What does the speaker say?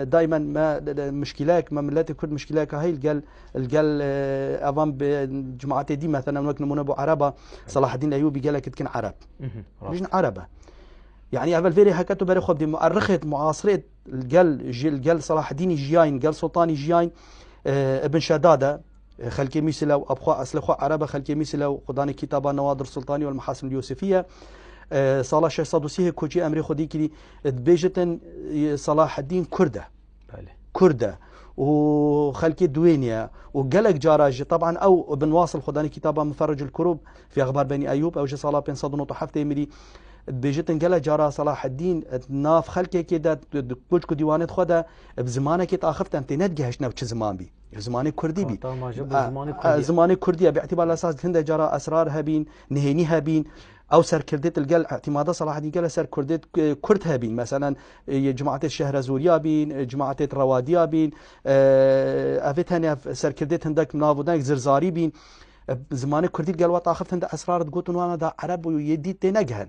دائما ما مشكلاك ما ملاتي كرد مشكلاك هاي القال أظن بجماعات دي مثلا وقت نمونا أبو عربة صلاح الدين الأيوبي قال لك تكون عرب مش عربة يعني أول فيري هكذا بري خب دي مؤرخة معاصرة القال صلاح الدين جياين قال سلطاني جياين ابن شدادة خلكي ميسلا وأبخوا أسلخوا عربة خلكي ميسلا وقداني كتابة نوادر السلطاني والمحاسن اليوسفية صلاح 630 كوجي أمري خدي كذي بيجتن صلاح الدين كردة كردة وخلكي دوينيا وقلق جاراج طبعا او ابن واصل خداني كتابه مفرج الكروب في اخبار بني ايوب او جي صلاح بن صدن وطحفته ملي بيجتن قلق جارا صلاح الدين ناف خلكي كده كوجكو ديوانات خدا بزمانك تاخفت انت ندقهش نوش زمان بي زماني كردي بي زماني كردي باعتبار الاساس هند جارا اسرارها بين نهينيها بين او سر كردت القل اعتماد صلاح الدين قال سر كردت كردها بين مثلا جماعه الشهر زوريا بين جماعه رواديا بين افتها سر كردت هندك منافودان زرزاري بين زمان كردي قال وطاخفت هند اسرار تقول وانا دا عرب ويدي تنجهن